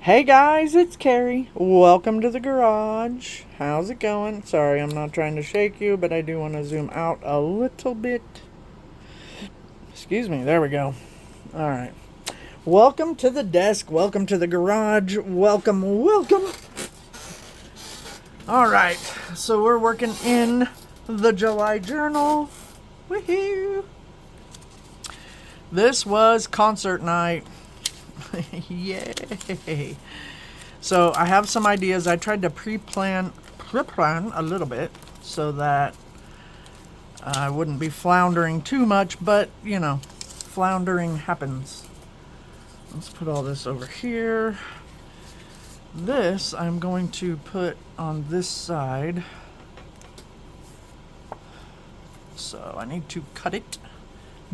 Hey guys, it's Carrie. Welcome to the garage. How's it going? Sorry, I'm not trying to shake you, but I do want to zoom out a little bit. Excuse me, there we go. Alright. Welcome to the desk. Welcome to the garage. Welcome. Alright, so we're working in the July journal. Woohoo! This was concert night. Yay! So I have some ideas. I tried to pre-plan a little bit so that I wouldn't be floundering too much, but you know, floundering happens. Let's put all this over here. This I'm going to put on this side. So I need to cut it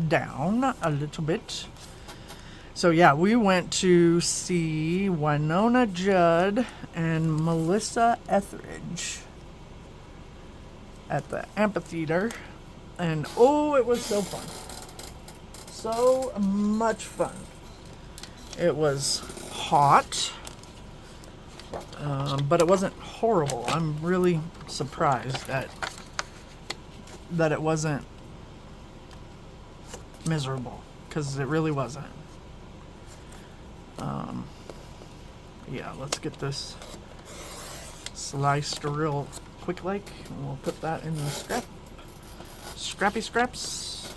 down a little bit. So yeah, we went to see Winona Judd and Melissa Etheridge at the amphitheater. And oh, it was so fun. So much fun. It was hot, but it wasn't horrible. I'm really surprised that it wasn't miserable, because it really wasn't. Yeah, let's get this sliced real quick like, and we'll put that in the scrappy scraps.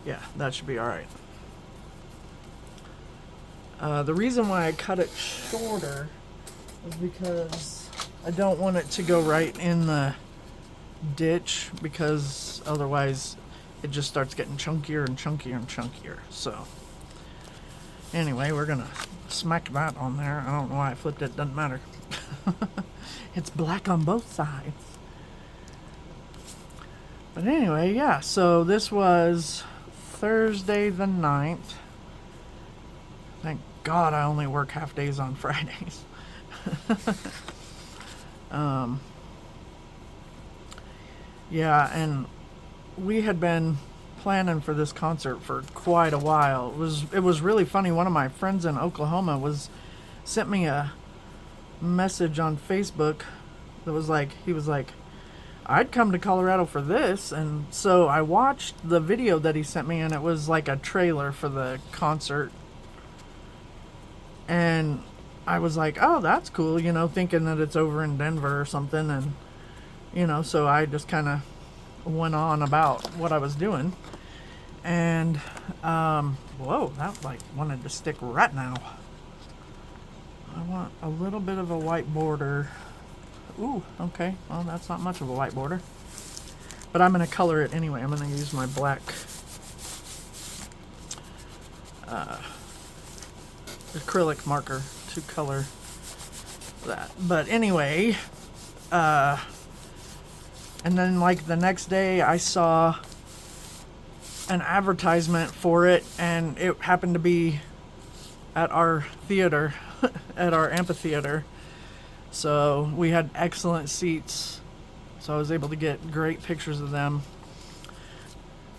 Yeah, that should be alright. The reason why I cut it shorter is because I don't want it to go right in the ditch, because otherwise it just starts getting chunkier and chunkier and chunkier. So anyway, we're gonna smack that on there. I don't know why I flipped it, doesn't matter. It's black on both sides. But anyway, yeah, so this was Thursday the 9th. Thank God I only work half days on Fridays. Yeah, and we had been planning for this concert for quite a while. It was really funny. One of my friends in Oklahoma sent me a message on Facebook that was like, he was like, I'd come to Colorado for this. And so I watched the video that he sent me, and it was like a trailer for the concert. And I was like, oh, that's cool, you know, thinking that it's over in Denver or something. And, you know, so I just kind of went on about what I was doing. And, whoa, that like wanted to stick right now. I want a little bit of a white border. Ooh, okay, well, that's not much of a white border. But I'm going to color it anyway. I'm going to use my black acrylic marker to color that. But anyway, and then like the next day I saw an advertisement for it, and it happened to be at our theater, at our amphitheater. So we had excellent seats, so I was able to get great pictures of them.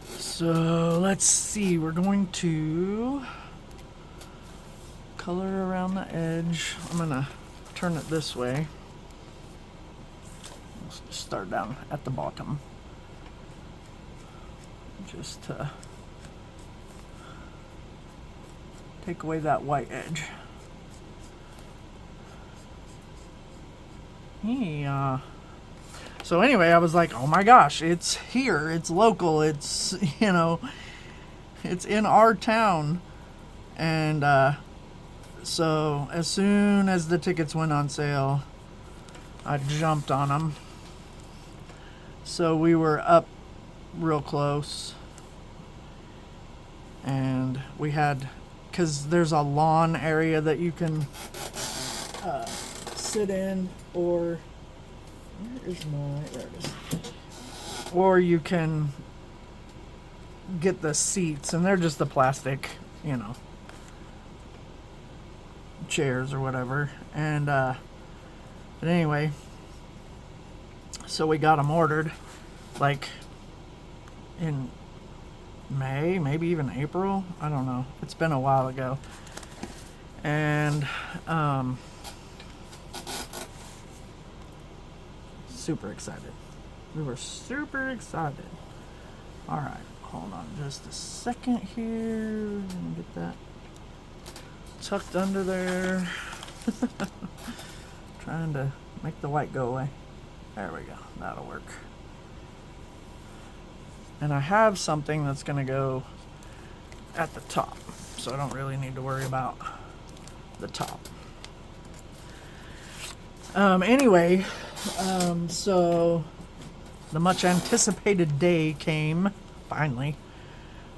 So let's see, we're going to color around the edge. I'm gonna turn it this way. Let's start down at the bottom, just to take away that white edge. Yeah. So anyway, I was like, oh my gosh, it's here, it's local, it's, you know, it's in our town. And so as soon as the tickets went on sale, I jumped on them. So we were up real close, and we had, because there's a lawn area that you can sit in, or there it is, or you can get the seats, and they're just the plastic, you know, chairs or whatever. And but anyway, so we got them ordered like in May, maybe even April. I don't know. It's been a while ago. And super excited. We were super excited. All right, hold on just a second here. Gonna get that tucked under there. Trying to make the light go away. There we go. That'll work. And I have something that's going to go at the top, so I don't really need to worry about the top. Anyway, so the much anticipated day came, finally.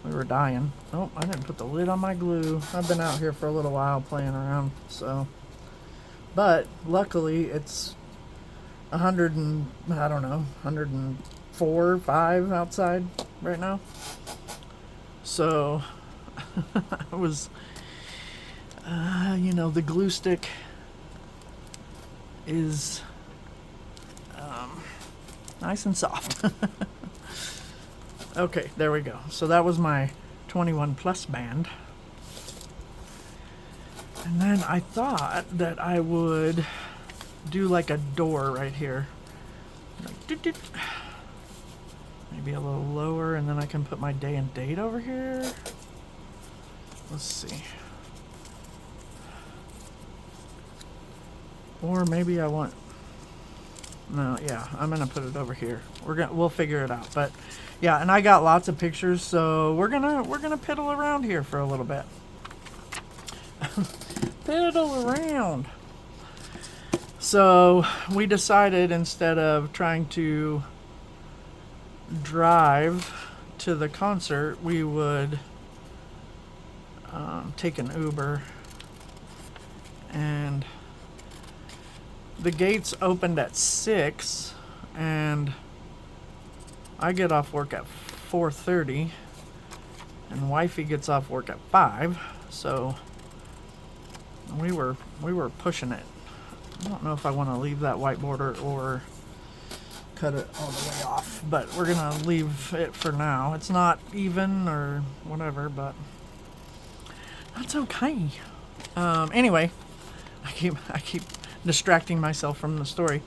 We were dying. Oh, I didn't put the lid on my glue. I've been out here for a little while playing around, so. But luckily it's 100 and, I don't know, 104, 5 outside right now. So it was, you know, the glue stick is nice and soft. Okay, there we go. So that was my 21 plus band. And then I thought that I would do like a door right here. Like, doot, doot. Maybe a little lower, and then I can put my day and date over here. Let's see. Or maybe I want... No, yeah, I'm gonna put it over here. We'll figure it out. But yeah, and I got lots of pictures, so we're gonna piddle around here for a little bit. Piddle around. So we decided, instead of trying to drive to the concert, we would take an Uber. And the gates opened at 6, and I get off work at 4:30, and wifey gets off work at 5, so we were pushing it. I don't know if I want to leave that white border or cut it all the way off, but we're gonna leave it for now. It's not even or whatever, but that's okay. Anyway, I keep distracting myself from the story.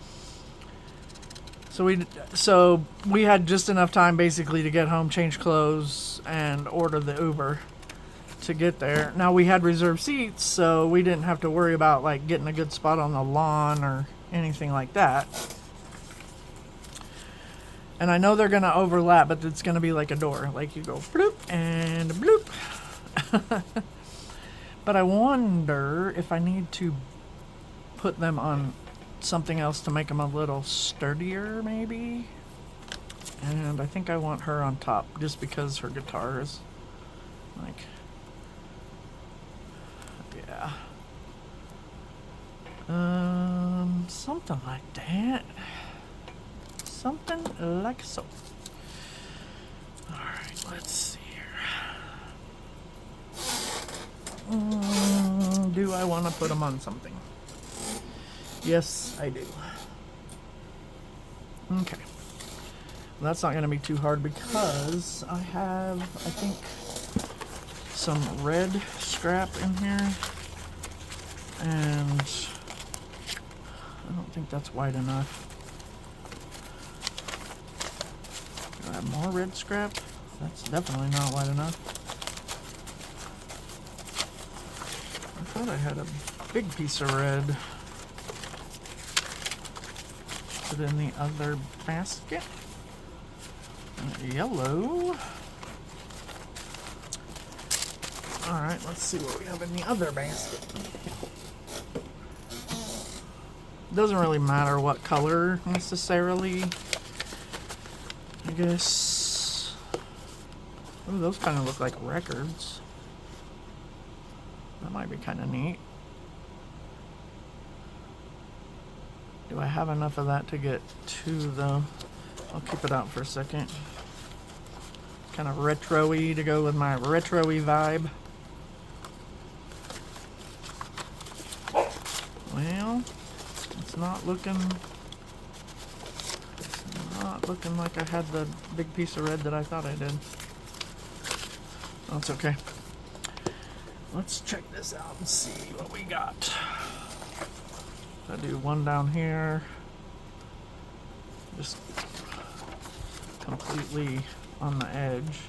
So we had just enough time basically to get home, change clothes, and order the Uber to get there. Now we had reserved seats, so we didn't have to worry about like getting a good spot on the lawn or anything like that. And I know they're gonna overlap, but it's gonna be like a door, like you go bloop and bloop. But I wonder if I need to put them on something else to make them a little sturdier, maybe. And I think I want her on top, just because her guitar is like, yeah, something like that, something like so. All right, let's see here. Do I want to put them on something? Yes, I do. Okay. Well, that's not going to be too hard because I have, I think, some red scrap in here. And I don't think that's wide enough. Do I have more red scrap? That's definitely not wide enough. I thought I had a big piece of red. Put it in the other basket. Yellow. Alright, let's see what we have in the other basket. Doesn't really matter what color necessarily, I guess. Ooh, those kind of look like records. That might be kind of neat. Do I have enough of that to get 2 though? I'll keep it out for a second. Kind of retro-y to go with my retro-y vibe. Well, it's not looking like I had the big piece of red that I thought I did. That's okay. let's check this out and see what we got. I do one down here, just completely on the edge,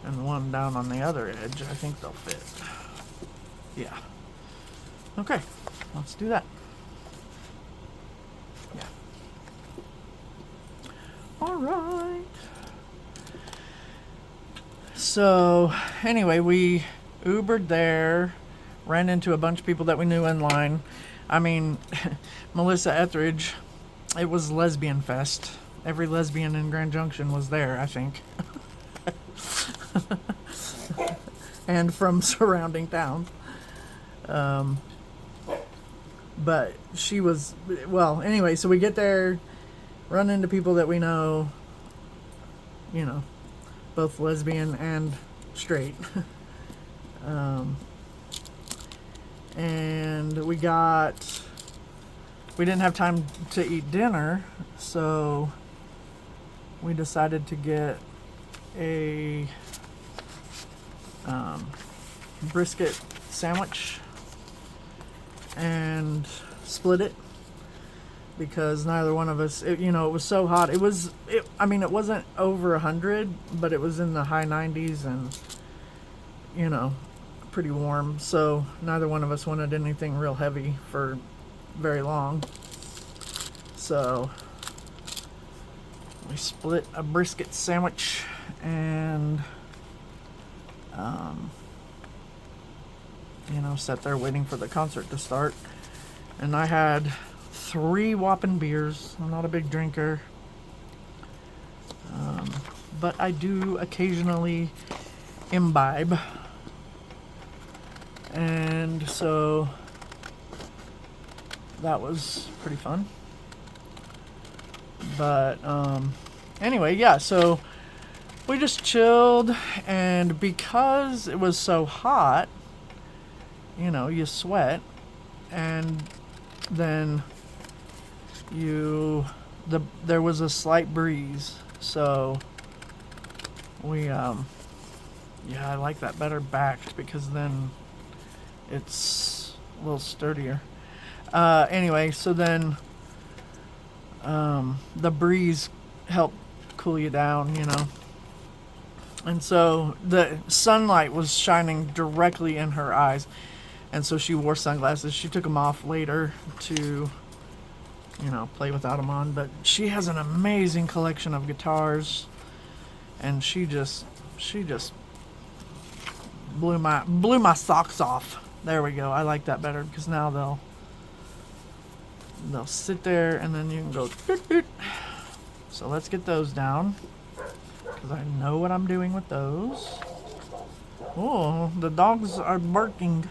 and one down on the other edge. I think they'll fit. Yeah. Okay, let's do that. Yeah. All right. So anyway, we Ubered there, ran into a bunch of people that we knew in line. I mean, Melissa Etheridge, it was lesbian fest. Every lesbian in Grand Junction was there, I think. And from surrounding towns. But she was, well, anyway, so we get there, run into people that we know, you know, both lesbian and straight. And we didn't have time to eat dinner, so we decided to get a brisket sandwich and split it, because neither one of us, it was so hot. It wasn't over 100, but it was in the high 90s and, pretty warm. So neither one of us wanted anything real heavy for very long. So we split a brisket sandwich and, sat there waiting for the concert to start. And I had 3 whopping beers. I'm not a big drinker. But I do occasionally imbibe. And so that was pretty fun. But anyway, yeah, so we just chilled, and because it was so hot, you sweat, and then there was a slight breeze, so we I like that better backed, because then it's a little sturdier. Anyway, so then the breeze helped cool you down, and so the sunlight was shining directly in her eyes, and so she wore sunglasses. She took them off later to play without them on, but she has an amazing collection of guitars, and she just blew my socks off. There we go. I like that better, because now they'll sit there, and then you can go doot, doot. So let's get those down, because I know what I'm doing with those. Oh, the dogs are barking.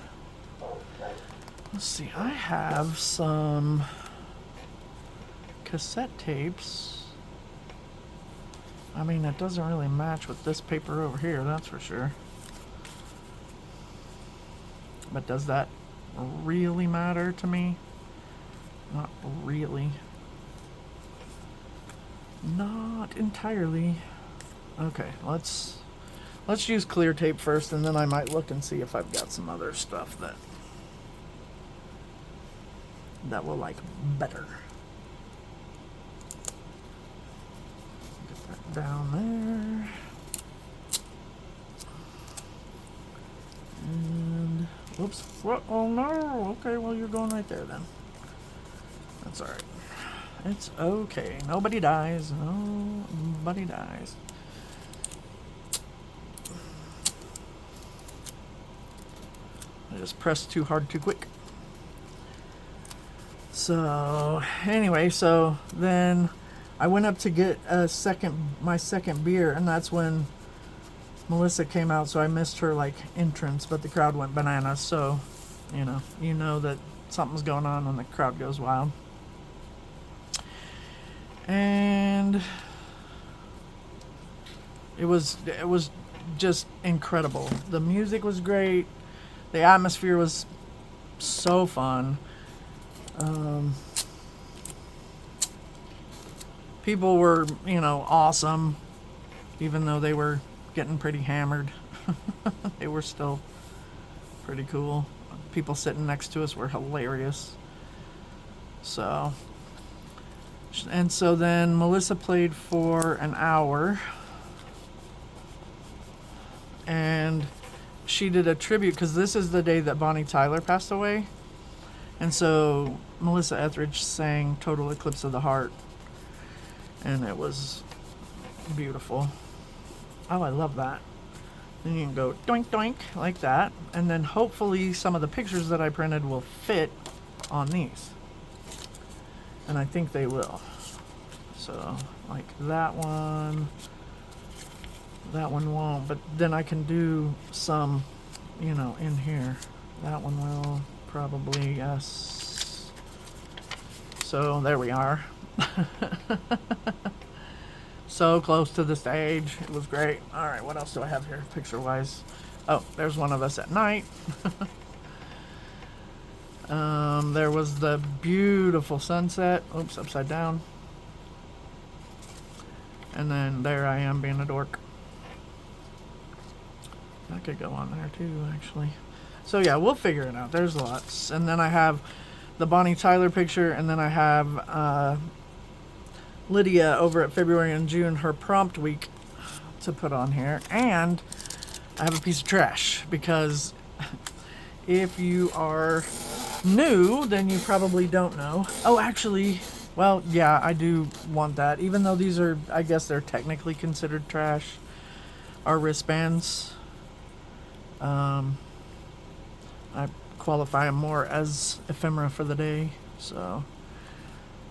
Let's see, I have some cassette tapes. I mean, it doesn't really match with this paper over here, that's for sure. But does that really matter to me? Not really. Not entirely. Okay, let's use clear tape first, and then I might look and see if I've got some other stuff that will like better. Get that down there. And whoops. What? Oh no. Okay, well, you're going right there then. That's alright. It's okay. Nobody dies. Nobody dies. I just pressed too hard too quick. So anyway, so then I went up to get my second beer, and that's when Melissa came out, so I missed her entrance, but the crowd went bananas. So you know that something's going on when the crowd goes wild. And it was just incredible. The music was great. The atmosphere was so fun. People were, awesome, even though they were getting pretty hammered. They were still pretty cool. People sitting next to us were hilarious. So, and so then Melissa played for an hour, and she did a tribute because this is the day that Bonnie Tyler passed away. And so Melissa Etheridge sang Total Eclipse of the Heart, and it was beautiful. Oh, I love that. Then you can go doink doink like that, and then hopefully some of the pictures that I printed will fit on these. And I think they will. So, like that one won't, but then I can do some, in here. That one will probably, yes. So there we are. So close to the stage. It was great. All right, what else do I have here picture-wise? Oh, there's one of us at night. There was the beautiful sunset. Oops, upside down. And then there I am being a dork. That could go on there too, actually. So yeah, we'll figure it out. There's lots. And then I have the Bonnie Tyler picture, and then I have Lydia over at February and June, her prompt week, to put on here. And I have a piece of trash, because if you are new, then you probably don't know. Oh, actually, well, yeah, I do want that. Even though these are, I guess they're technically considered trash, are wristbands. I qualify them more as ephemera for the day. So,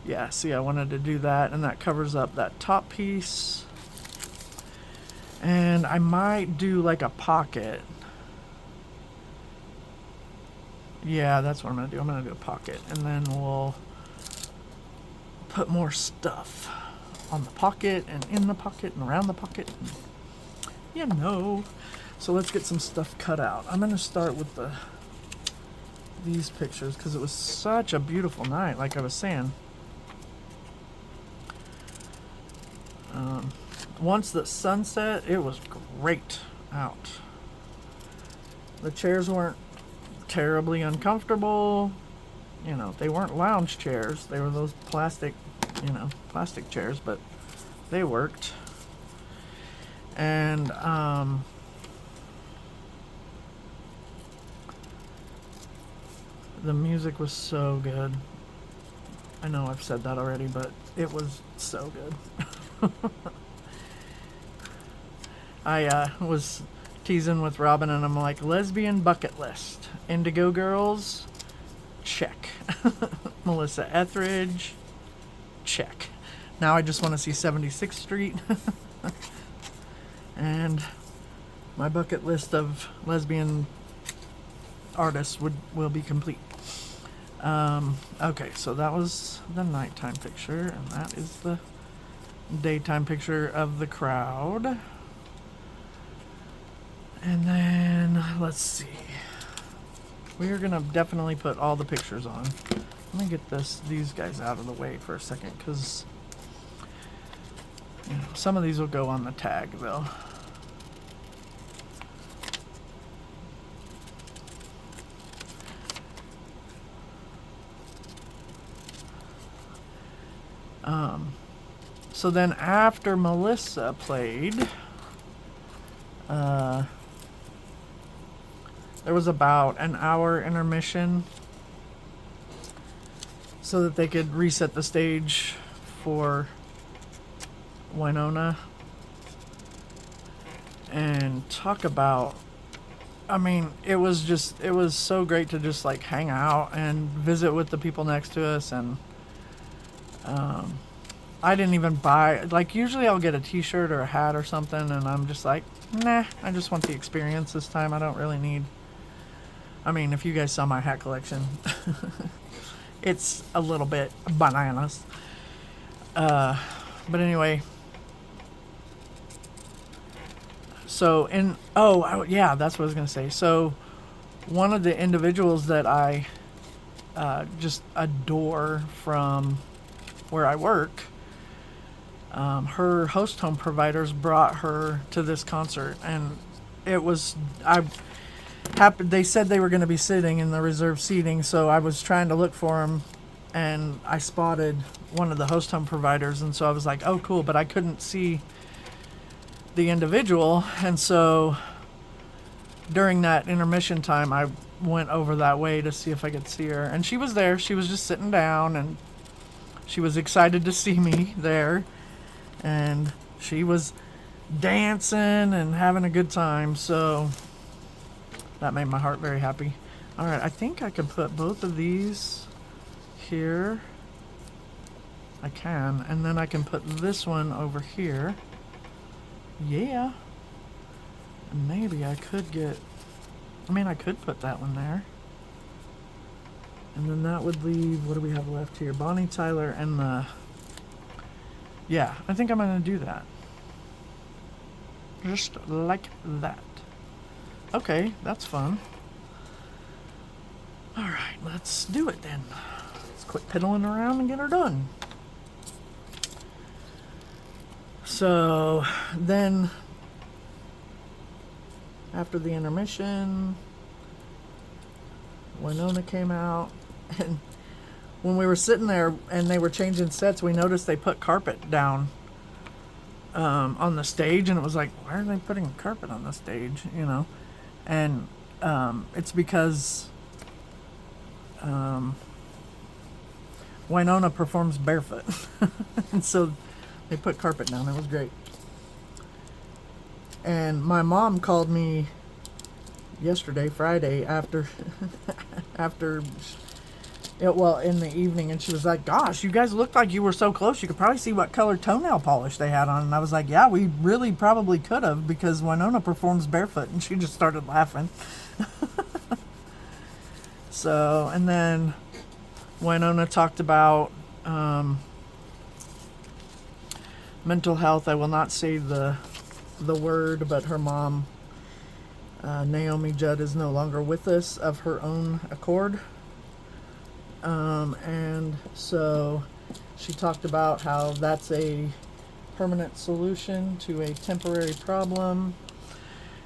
yeah, see, I wanted to do that, and that covers up that top piece. And I might do like a pocket. Yeah, that's what I'm going to do. I'm going to do a pocket, and then we'll put more stuff on the pocket and in the pocket and around the pocket. So let's get some stuff cut out. I'm going to start with these pictures because it was such a beautiful night, like I was saying. Once the sun set, it was great out. The chairs weren't terribly uncomfortable. They weren't lounge chairs. They were those plastic chairs, but they worked. And the music was so good. I know I've said that already, but it was so good. I was teasing with Robin, and I'm like, lesbian bucket list. Indigo Girls, check. Melissa Etheridge, check. Now I just want to see 76th Street. And my bucket list of lesbian artists will be complete. Okay, so that was the nighttime picture, and that is the daytime picture of the crowd. And then, let's see. We're going to definitely put all the pictures on. Let me get these guys out of the way for a second, because some of these will go on the tag, though. So then after Melissa played, there was about an hour intermission so that they could reset the stage for Winona. And talk about, it was so great to just like hang out and visit with the people next to us. And I didn't even buy, like, usually I'll get a t-shirt or a hat or something, and I'm just like, nah, I just want the experience this time. I don't really need, if you guys saw my hat collection, it's a little bit bananas. But anyway, so yeah, that's what I was going to say. So one of the individuals that I just adore from where I work, her host home providers brought her to this concert, and it was, they said they were going to be sitting in the reserved seating, so I was trying to look for them, and I spotted one of the host home providers, and so I was like, oh, cool, but I couldn't see the individual, and so during that intermission time, I went over that way to see if I could see her, and she was there. She was just sitting down, and she was excited to see me there, and she was dancing and having a good time, so that made my heart very happy. All right, I think I can put both of these here. I can, and then I can put this one over here. Yeah. And maybe I could I could put that one there. And then that would leave, what do we have left here? Bonnie Tyler and the... Yeah, I think I'm going to do that. Just like that. Okay, that's fun. Alright, let's do it then. Let's quit piddling around and get her done. So, then, after the intermission, Winona came out, and when we were sitting there and they were changing sets, we noticed they put carpet down on the stage, and it was like, why are they putting carpet on the stage, you know? And it's because Winona performs barefoot, and so they put carpet down. It was great. And my mom called me yesterday, Friday, after in the evening, and she was like, gosh, you guys looked like you were so close. You could probably see what color toenail polish they had on. And I was like, yeah, we really probably could have, because Winona performs barefoot. And she just started laughing. So, and then Winona talked about mental health. I will not say the word, but her mom, Naomi Judd, is no longer with us of her own accord. And so she talked about how that's a permanent solution to a temporary problem,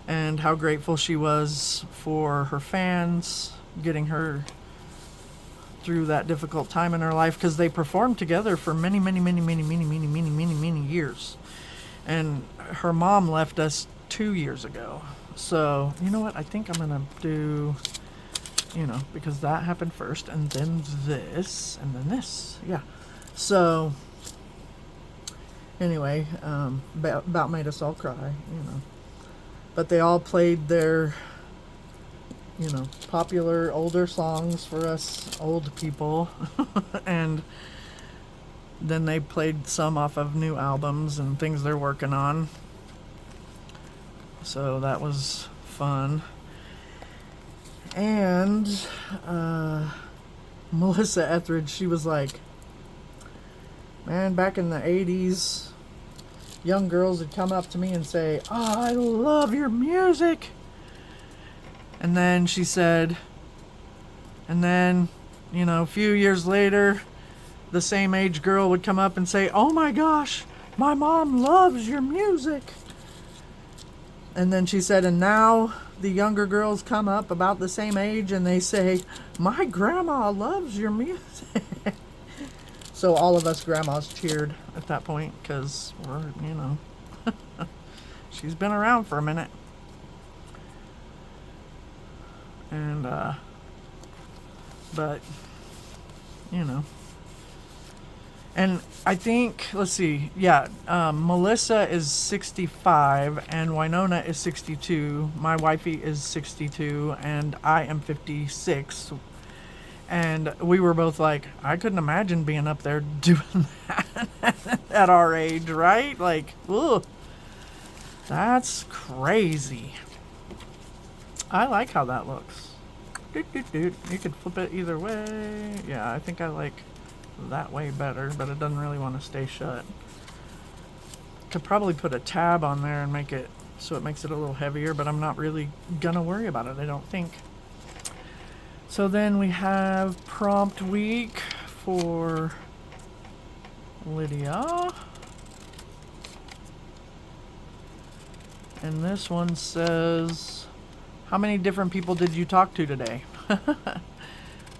and how grateful she was for her fans getting her through that difficult time in her life, because they performed together for many years. And her mom left us 2 years ago. So, you know what? I think I'm going to do, because that happened first, and then this, and then this. Yeah. So, anyway, about made us all cry, But they all played their, popular older songs for us old people. And then they played some off of new albums and things they're working on. So that was fun. And Melissa Etheridge, she was like, man, back in the 80s, young girls would come up to me and say, oh, I love your music. And then she said, and then, a few years later, the same age girl would come up and say, oh my gosh, my mom loves your music. And then she said, and now the younger girls come up about the same age and they say, my grandma loves your music. So all of us grandmas cheered at that point, because we're, she's been around for a minute. And, but, and I think, let's see, Melissa is 65 and Winona is 62. My wifey is 62 and I am 56. And we were both like, I couldn't imagine being up there doing that at our age, right? Like, ugh, that's crazy. I like how that looks. You could flip it either way. Yeah, I think I like that way better, but it doesn't really want to stay shut. Could probably put a tab on there and make it so it makes it a little heavier, but I'm not really gonna worry about it, I don't think. So then we have prompt week for Lydia. And this one says, How many different people did you talk to today?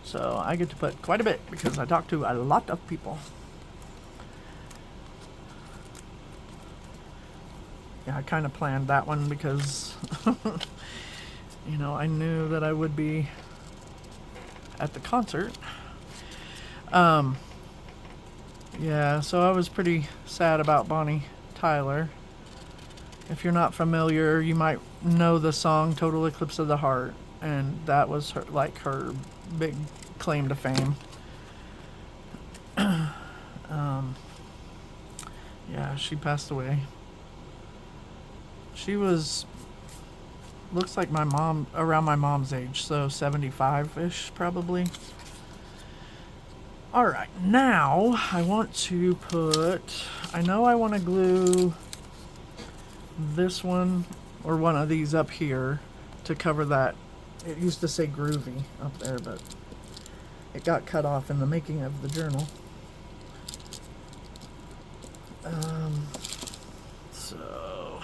So I get to put quite a bit because I talk to a lot of people. Yeah, I kind of planned that one because, you know, I knew that I would be at the concert. Yeah, so I was pretty sad about Bonnie Tyler. If you're not familiar, you might know the song Total Eclipse of the Heart, and that was her, like her big claim to fame. Yeah, she passed away. She was, looks like my mom, around my mom's age, so 75-ish probably. Alright, now I want to put, I know I want to glue this one or one of these up here to cover that. It used to say groovy up there, but it got cut off in the making of the journal. So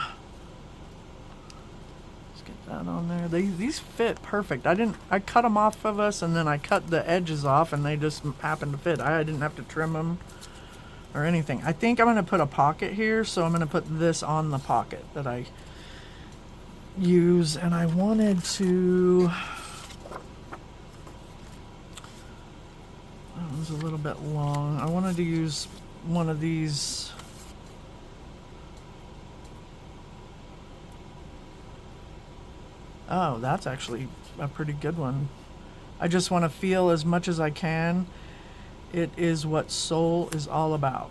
let's get that on there. These fit perfect. I cut them off of us, and then I cut the edges off, and they just happened to fit. I didn't have to trim them or anything. I think I'm going to put a pocket here, so I'm going to put this on the pocket that I use, and I wanted to, that was a little bit long. I wanted to use one of these, oh, that's actually a pretty good one. I just want to feel as much as I can. It is what soul is all about.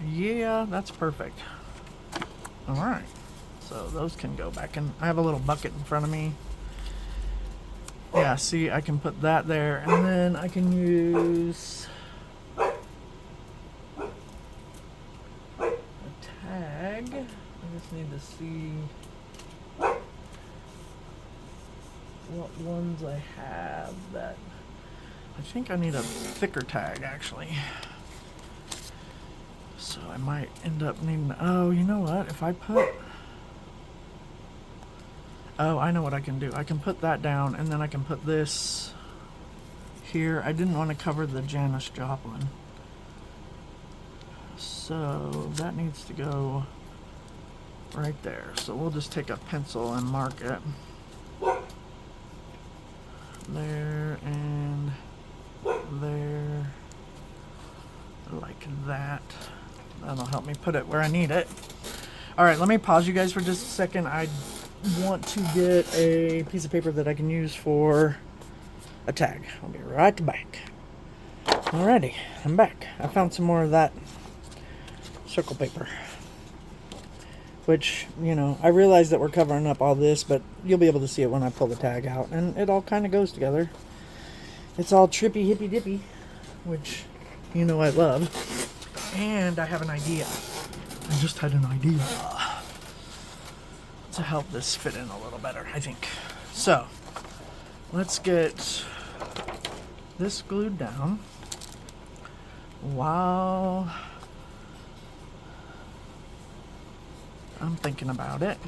Yeah, that's perfect. All right. So those can go back in. I have a little bucket in front of me. Yeah, see, I can put that there. And then I can use a tag. I just need to see what ones I have that... I think I need a thicker tag, actually. So I might end up needing... Oh, you know what? If I put... Oh, I know what I can do. I can put that down, and then I can put this here. I didn't want to cover the Janis Joplin. So that needs to go right there. So we'll just take a pencil and mark it. There and there. Like that. That'll help me put it where I need it. Alright, let me pause you guys for just a second. I want to get a piece of paper that I can use for a tag. I'll be right back. Alrighty, I'm back. I found some more of that circle paper. Which, you know, I realize that we're covering up all this, but you'll be able to see it when I pull the tag out. And it all kind of goes together. It's all trippy, hippy dippy, which, you know, I love. And I have an idea. I just had an idea to help this fit in a little better, I think. So, let's get this glued down while I'm thinking about it.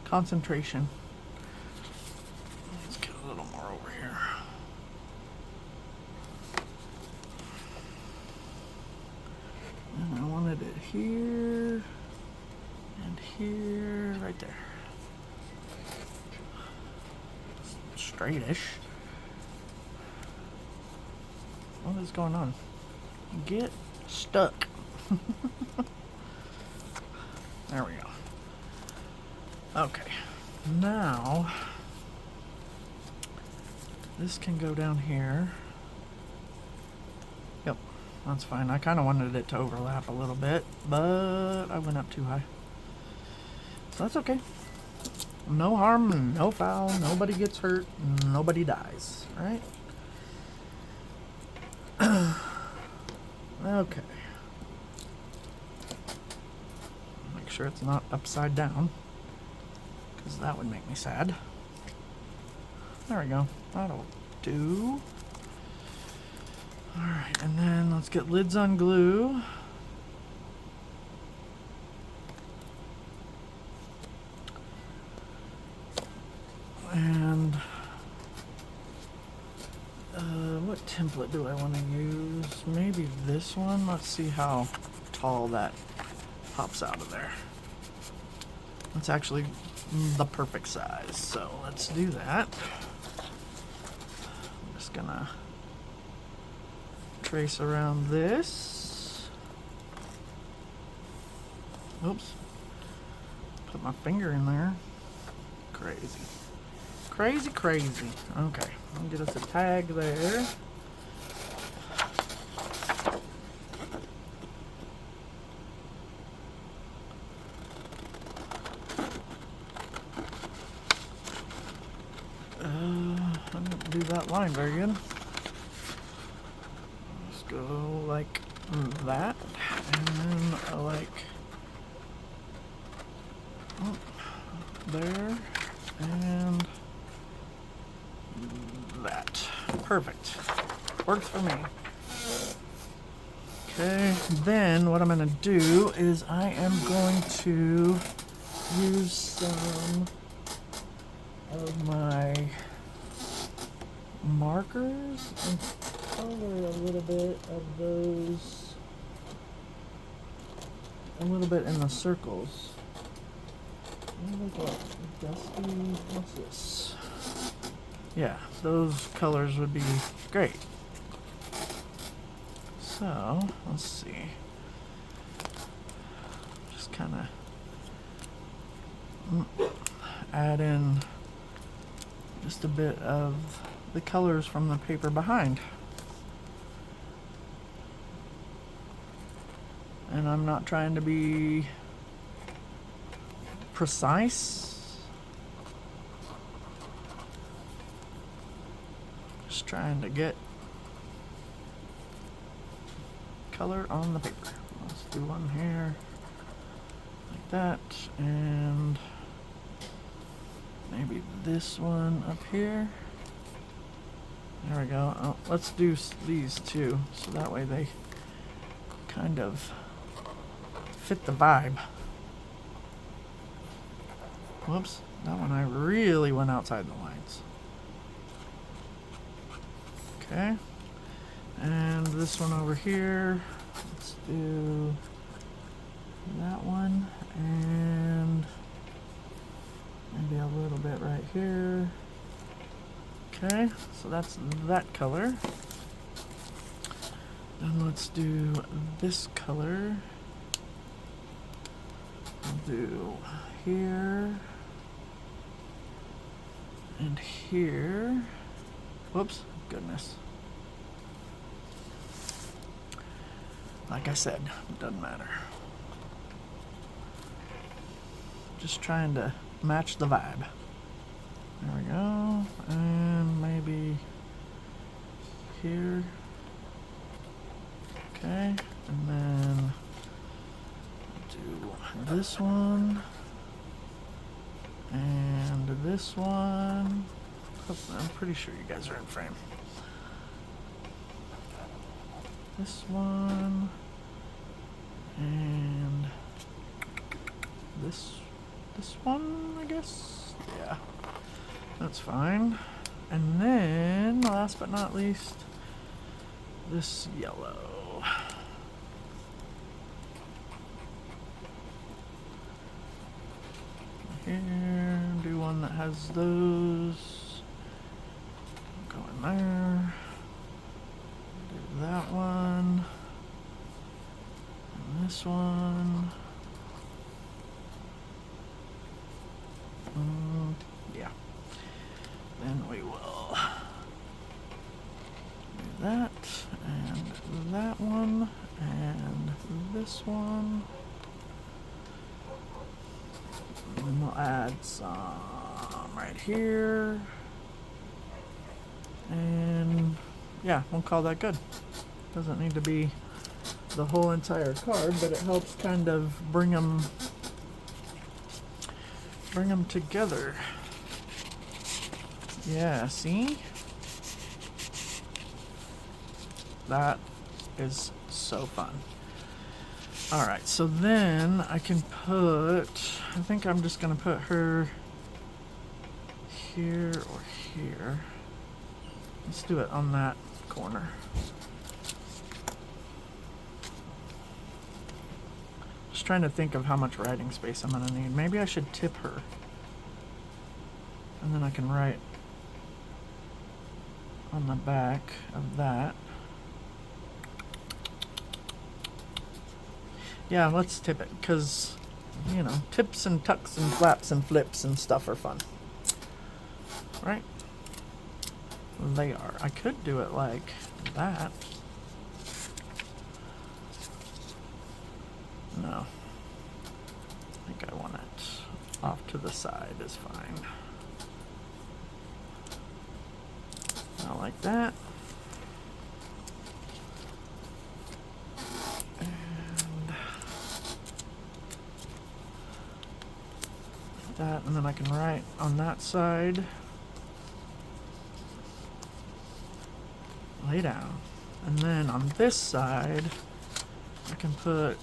Concentration. Let's get a little more over here. And I wanted it here and here, right there. Straightish. What is going on? Get stuck. There we go. Okay, now this can go down here. Yep, that's fine. I kind of wanted it to overlap a little bit, but I went up too high. So that's okay. No harm, no foul, nobody gets hurt, nobody dies, right? Okay. Make sure it's not upside down, because that would make me sad. There we go. That'll do. Alright, and then let's get lids on glue. And what template do I want to use? Maybe this one. Let's see how tall that pops out of there. It's actually the perfect size, so let's do that. I'm just gonna trace around this. Oops. Put my finger in there. Crazy. Crazy, crazy. Okay, I'll get us a tag there. I didn't do that line very good. Just go like that, and then like there, and that. Perfect. Works for me. Okay, then what I'm going to do is I am going to use some of my markers and color a little bit of those, a little bit in the circles. Look like dusty, what's this? Yeah, those colors would be great. So, let's see. Just kind of add in just a bit of the colors from the paper behind. And I'm not trying to be precise. Just trying to get color on the paper. Let's do one here like that, and maybe this one up here. There we go. Oh, let's do these two, so that way they kind of fit the vibe. Whoops, that one I really went outside the lines. Okay, and this one over here, let's do that one, and maybe a little bit right here. Okay, so that's that color. Then let's do this color. We'll do here and here. Whoops, goodness. Like I said, it doesn't matter. Just trying to match the vibe. There we go. And maybe here. Okay. And then do this one. And this one. I'm pretty sure you guys are in frame. This one. And this one, I guess. Yeah. That's fine. And then, last but not least, this yellow. Here, do one that has those. Go in there. Do that one. And this one. Yeah. Then we will do that, and that one, and this one. And then we'll add some right here. And yeah, we'll call that good. Doesn't need to be the whole entire card, but it helps kind of bring them together. Yeah, see? That is so fun. Alright, so then I can put, I think I'm just going to put her here or here. Let's do it on that corner. Just trying to think of how much writing space I'm going to need. Maybe I should tip her. And then I can write on the back of that. Yeah, let's tip it, because, you know, tips and tucks and flaps and flips and stuff are fun. Right? They are. I could do it like that. No. I think I want it off to the side is fine. Not like that. That, and then I can write on that side, lay down, and then on this side I can put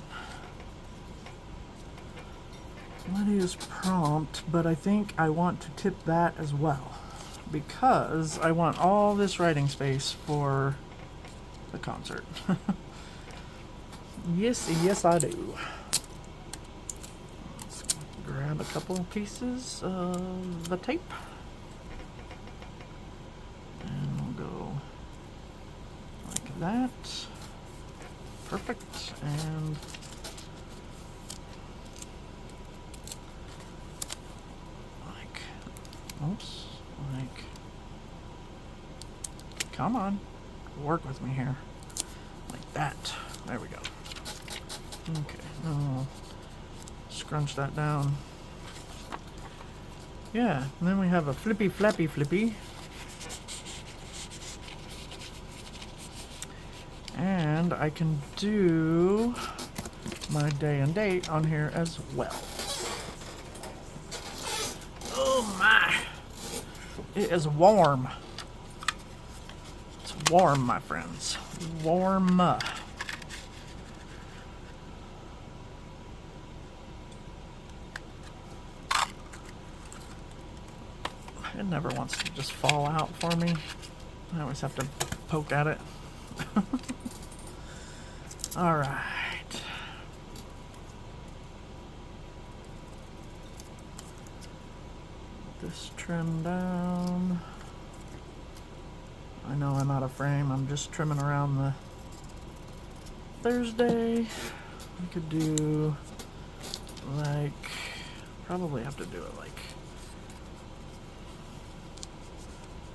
Lydia's prompt, but I think I want to tip that as well because I want all this writing space for the concert. Yes I do. Grab a couple pieces of the tape and we'll go like that. Perfect. And like, oops, like, come on, work with me here, like that. There we go. Okay, now scrunch that down. Yeah, and then we have a flippy flappy flippy. And I can do my day and date on here as well. Oh my! It is warm. It's warm, my friends. Warm. It never wants to just fall out for me. I always have to poke at it. All right. This trim down. I know I'm out of frame. I'm just trimming around the Thursday. I could do like, probably have to do it like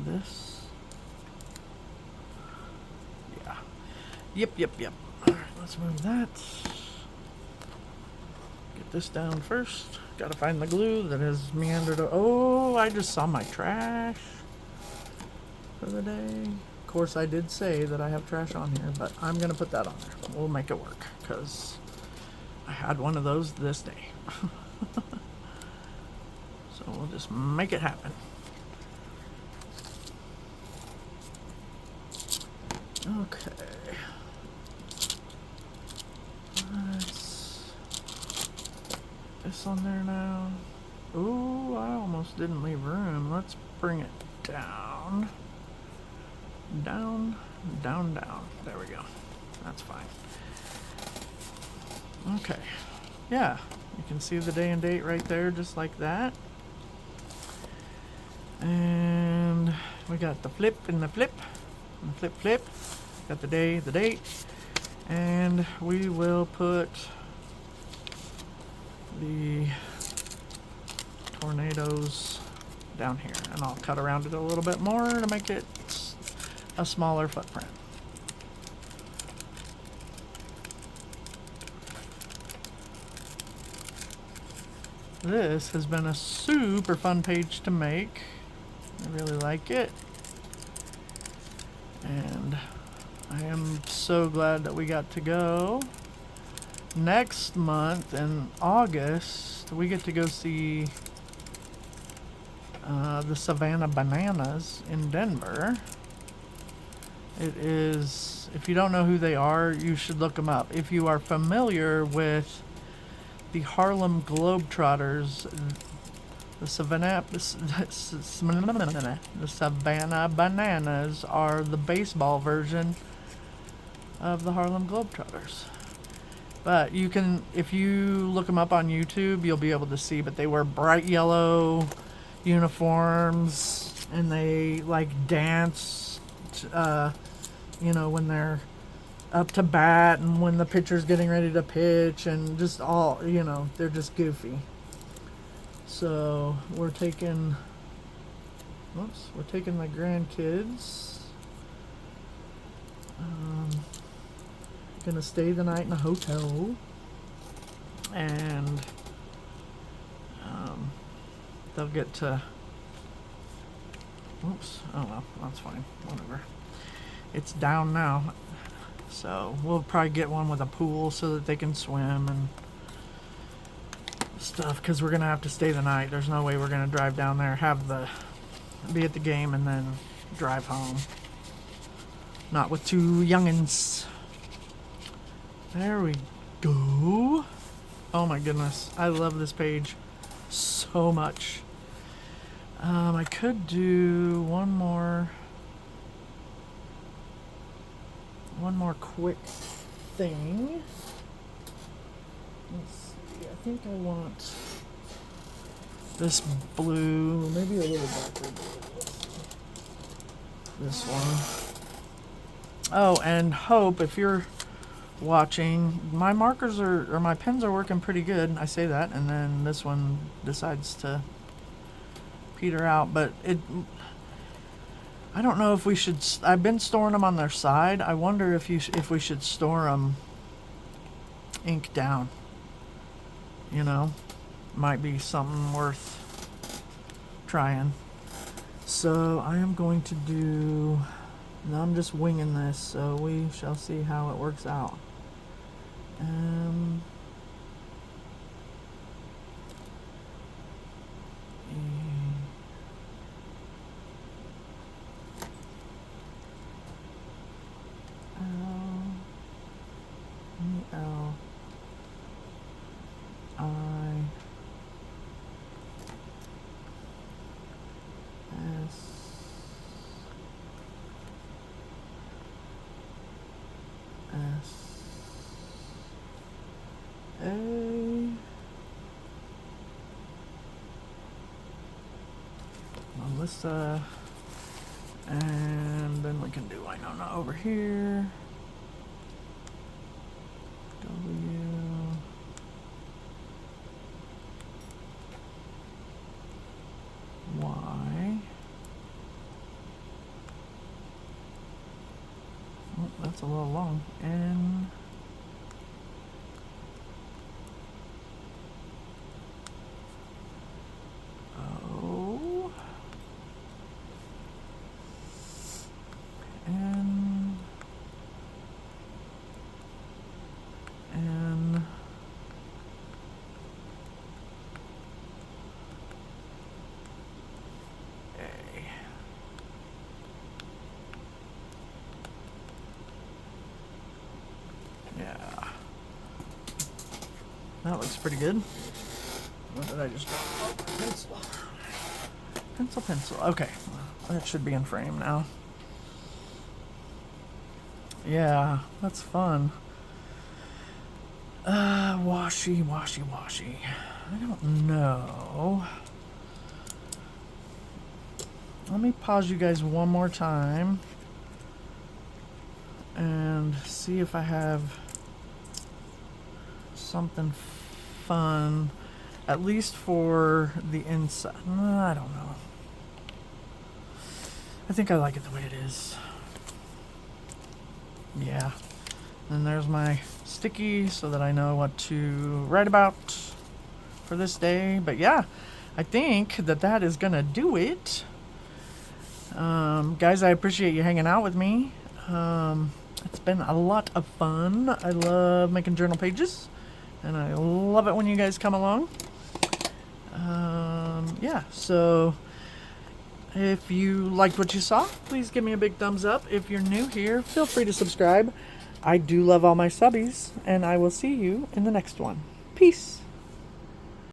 this. Yeah. Yep. Alright, let's move that. Get this down first. Gotta find the glue that has meandered. Oh, I just saw my trash for the day. Of course, I did say that I have trash on here, but I'm gonna put that on there. We'll make it work, because I had one of those this day. So we'll just make it happen. Okay. Let's this on there now. Ooh, I almost didn't leave room. Let's bring it down. Down. There we go. That's fine. Okay. Yeah, you can see the day and date right there, just like that. And we got the flip and the flip. And the flip. Got the day, the date. And we will put the tornadoes down here. And I'll cut around it a little bit more to make it a smaller footprint. This has been a super fun page to make. I really like it. And I am so glad that we got to go. Next month in August, we get to go see the Savannah Bananas in Denver. It is, if you don't know who they are, you should look them up. If you are familiar with the Harlem Globetrotters, the Savannah Bananas are the baseball version of the Harlem Globetrotters. But you can, if you look them up on YouTube, you'll be able to see. But they wear bright yellow uniforms, and they like dance, you know, when they're up to bat and when the pitcher's getting ready to pitch, and just all, you know, they're just goofy. So we're taking the grandkids. Gonna stay the night in a hotel, and they'll get to, oops, oh well, that's fine, whatever. It's down now, so we'll probably get one with a pool so that they can swim and stuff, because we're gonna have to stay the night. There's no way we're gonna drive down there, be at the game, and then drive home. Not with two youngins. There we go. Oh my goodness, I love this page so much. I could do one more quick thing. Let's see, I think I want this blue, maybe a little darker blue. This one. Oh, and Hope, if you're watching, my markers or my pens are working pretty good. I say that, and then this one decides to peter out. But I don't know if we should. I've been storing them on their side. I wonder if we should store them ink down. You know, might be something worth trying. So I am going to do. Now I'm just winging this, so we shall see how it works out. Melissa, and then we can do Winona over here. W. Y. Oh, that's a little long. N. O. N. N. A. Yeah. That looks pretty good. What did I just drop? Oh, pencil. Pencil. Okay. That should be in frame now. Yeah, that's fun. Washi. I don't know. Let me pause you guys one more time and see if I have something fun, at least for the inside. I don't know. I think I like it the way it is. Yeah. And there's my sticky so that I know what to write about for this day. But yeah, I think that is gonna do it. Guys, I appreciate you hanging out with me. It's been a lot of fun. I love making journal pages, and I love it when you guys come along. Yeah, so If you liked what you saw, please give me a big thumbs up. If you're new here, feel free to subscribe. I do love all my subbies, and I will see you in the next one. Peace.